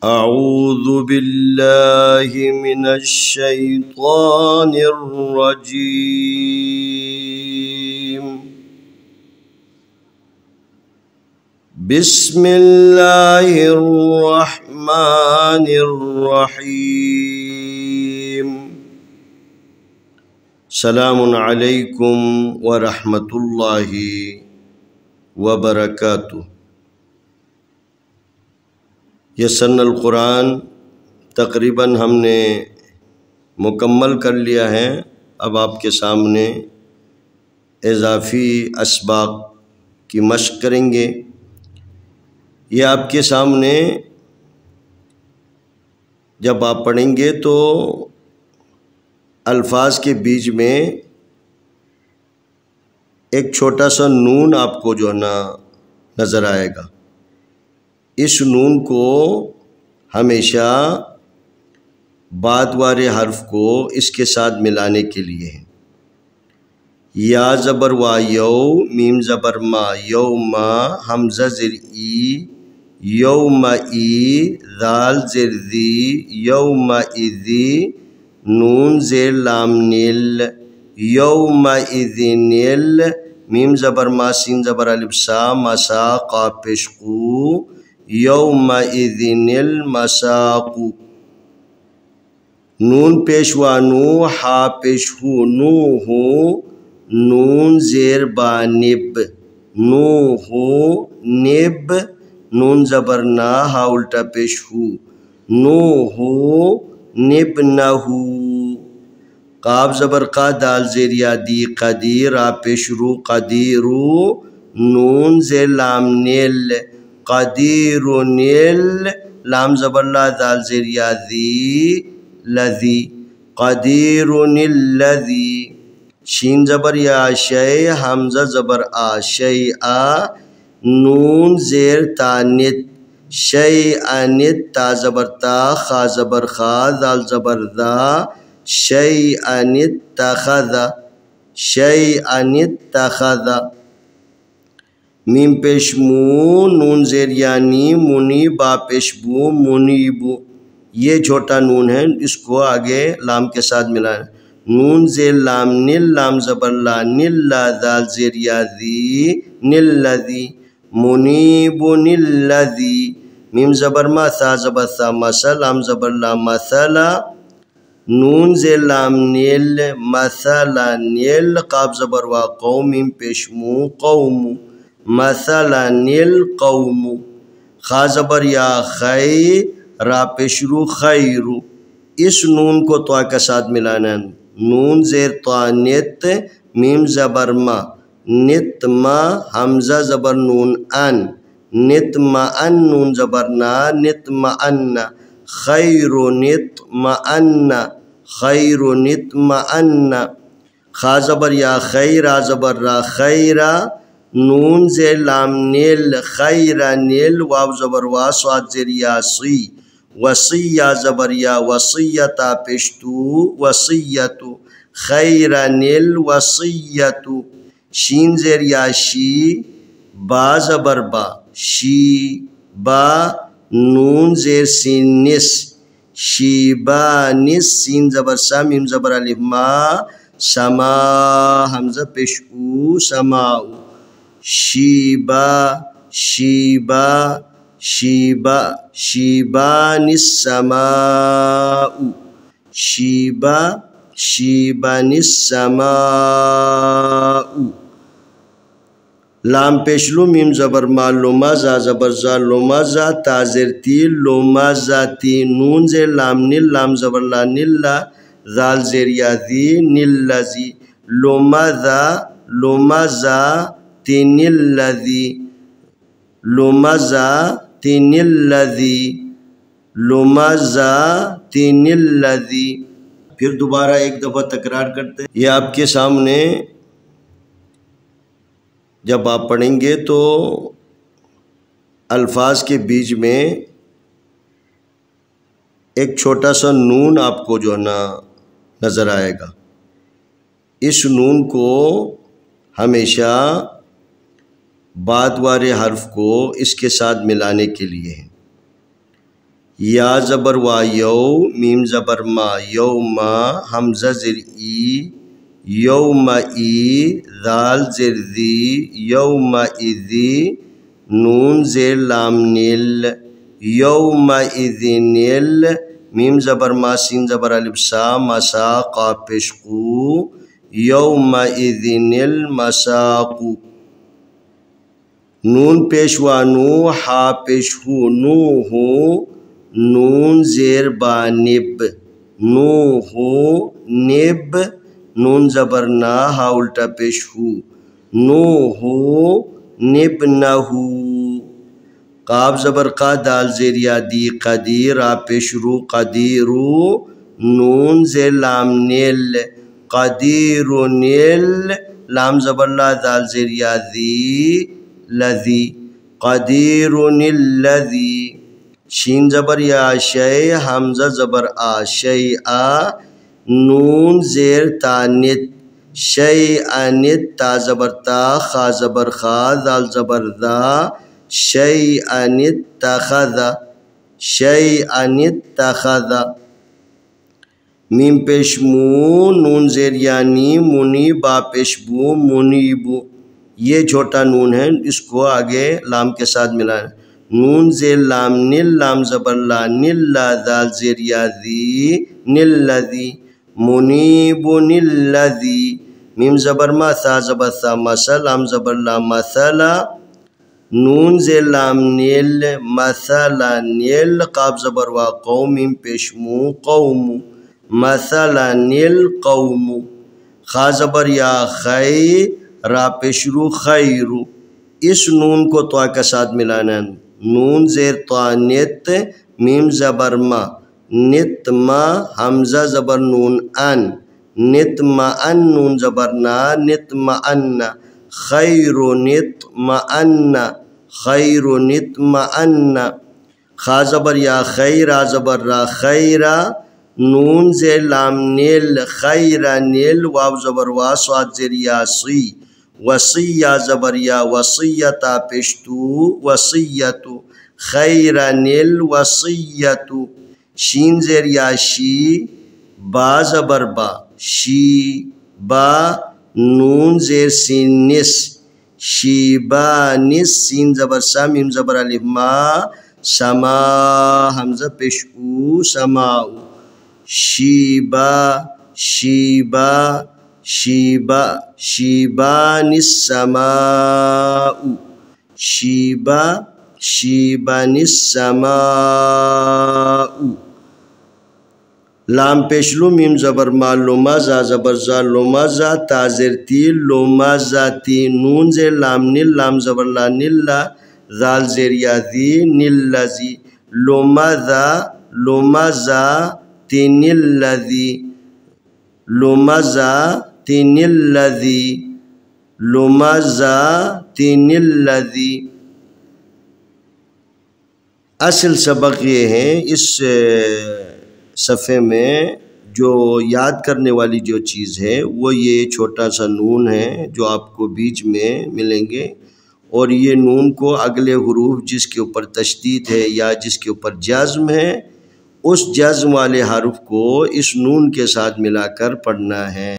أعوذ بالله من الشيطان الرجيم. بسم الله الرحمن الرحيم. السلام علیکم ورحمۃ اللہ وبرکاتہ. یسن القرآن تقریباً ہم نے مکمل کر لیا ہے. اب آپ کے سامنے اضافی اسباق کی مشق کریں گے. یہ آپ کے سامنے جب آپ پڑھیں گے تو الفاظ کے بیچ میں ایک چھوٹا سا نون آپ کو جو ہے نا نظر آئے گا. اس نون کو ہمیشہ بعد والے حرف کو اس کے ساتھ ملانے کے لیے ہے. یا زبر وا یو، میم زبر ما یوما، حمزہ زر ای یوم ای، ذال زر ذی یوم اذی، نون زیر لام نیل یوم اذنل، میم زبر ما سین زبر الف سا، مسا قاف پیش قو یوم اذن المساق، نون پیش وانو، ہا پیش ہو نو ہو، نون زیر بانب نو ہو نب، نون زبر نا، ہا الٹا پیش ہو نو ہو نب نہو، قاف زبر قا، دال زیر یادی قدیر، را پیش رو قدیرو، نون زیر لام نیل قدیر نیل، لام زبر لا، دال زیر یادی لذی قدیر الذی، شین زبر یا شی، حمزہ زبر آ شیئا، نون زیر تانت شیئنت، تا زبر تا، خا زبر خا، ذال زبر ذا، شیئنت تخذ شیئنت تخذ، میم پیش مو، نون زیر یعنی منی، با پیش بو منیبو. یہ چھوٹا نون ہے، اس کو آگے لام کے ساتھ ملائیں. نون زیر لام نل، لام زبر لا نل لا، ذال زیر یا ذی نل لذی منیب نلذی، میم زبر ما، ثا زبر ثا مسا، لام زبر لا مثلا، نون زیر لام نیل مثلا نیل، قاف زبر وا قوم، میم پیش مو قوم مثلا القوم، خا زبر یا خی، را پیش رو خیرو. اس نون کو طا کے ساتھ ملانا ہے. نون زیر طا نت، میم زبر ما نت ما، حمزہ زبر نون ان نت ما ان، نون زبر نا نت ما ان، خیر نت ما ان خیر نت ما ان، خا زبر یا خیر، را زبر را خیرہ، نون زیر لام نیل خیر نیل، واو زبر وا، صاد زیر یا سی وسی، یا زبر یا وصیتا پیشتو وصیتو، خیر نیل وصیتو، شین زیر یا شی، با زبر با شی با، نون زیر سین نس شیبا نس، سین زبر سا، میم زبر الف ما، سما، حمزہ پیش او سماؤ، شیبا شیبا شیبا شیبان السماء شیبا شیبان السماء، لام پیش لو، میم زبر ما لما، زا زبر زا لما زا، تا زیر تی لما زاتی، نون زیر لام نل، لام زبر لا نلا، ذال زیر یا ذی نلذی، لما ذا لما زا تین الذی لمزا تین الذی لمزا تین الذی. پھر دوبارہ ایک دفعہ تکرار کرتے ہیں. یہ آپ کے سامنے جب آپ پڑھیں گے تو الفاظ کے بیچ میں ایک چھوٹا سا نون آپ کو جو ہے نا نظر آئے گا. اس نون کو ہمیشہ بعد والے حرف کو اس کے ساتھ ملانے کے لیے ہے. یا زبر وا یو، میم زبر ما یوما، حمزہ زر ای یوم ای، ذال زر ذی یوم اذی، نون زیر لام نیل یوم اذنل، میم زبر ما سین زبر الف سا مسا قاف پیش قو یوم اذنل مساقو، نون پیش وا نو، ہا پیش ہو نو ہو، نون زیر با نب نو ہو نب، نون زبر نا ہا الٹا پیش ہو نو ہو نب نہو، قاف زبر قا دال زیر یا دی قدیر، را پیش رو قدیرو، نون زیر لام نیل قدیر نیل، لام زبر لا دال زیر یا دی لذی قدیر الذی، شین زبر یا شی، حمزہ زبر آ شیئا، نون زیر تانت شیئنت، تا زبر تا خا زبر خا ذال زبر ذا، شیئن اتخذ شیئن اتخذ، میم پیش مو، نون زیر یعنی منی، با پیش بو منیبو، یہ چھوٹا نون ہے، اس کو آگے لام کے ساتھ ملانا، نون زیر لام نل، لام زبر لا نل، لا ذال زیر یا ذی نلذی، منیب نلذی، میم زبر ما ثا زبر ثا مسا، لام زبر لا مثلا، نون زیر لام نیل مثلا نیل، قاف زبر وا قوم، میم پیش مو قوم مثلا نیل قوم، خا زبر یا خی، را پیش رو خیرو، اس نون کو طا کے ساتھ ملانا، نون زیر طا نت، میم زبر ما نت ما، حمزہ زبر نون ان نت ما ان، نون زبر نا نت ما ان، خیر نت ما ان خیر نت ما ان، خا زبر یا خیر، را زبر را خیرہ، نون زیر لام نیل خیر نیل، واو زبر وا صاد زیر یا سی وصی، یا زبر یا وصیتا پیشتو وصیتو، خیر نیل وصیتو، شین زیر یا شی، با زبر با شی با، نون زیر سین نس شیبا نس، سین زبر سا، میم زبر الف ما سما، حمزہ پیش او سماؤ، شیبا شیبا شیبا شیبان السماء شیبا شیبان السماء، لام پیشلو، میم زبر ما لما، زا زبر زا لما زا، تا زیر تی لما زاتی، نون زیر لام نل، لام زبر لا نل، ذال زیر یا ذی نلذی، لما ذا لما زا تین الذی لما زا تین الذی لما زا تین الذی۔ اصل سبق یہ ہے، اس صفحے میں جو یاد کرنے والی جو چیز ہے وہ یہ چھوٹا سا نون ہے جو آپ کو بیچ میں ملیں گے، اور یہ نون کو اگلے حروف جس کے اوپر تشدید ہے یا جس کے اوپر جزم ہے، اس جزم والے حرف کو اس نون کے ساتھ ملا کر پڑھنا ہے۔